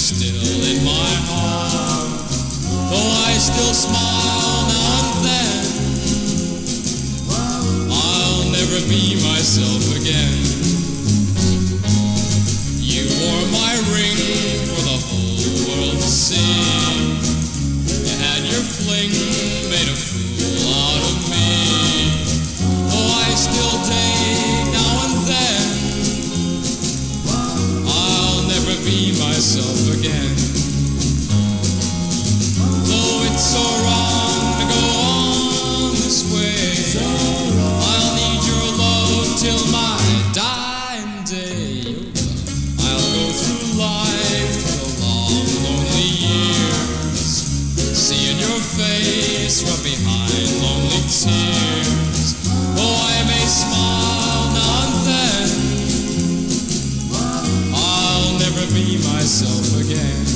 still in my heart, though I still smile now and then. I'll never be myself again. You wore my ring for the whole world to see. You had your fling, made a fool out of me. Though I still date now and then, I'll never be myself again. Though it's so wrong to go on this way, I'll need your love till my dying day. I'll go through life for the long, lonely years, seeing your face from behind lonely tears. Though I may smile now and then, I'll never be myself again.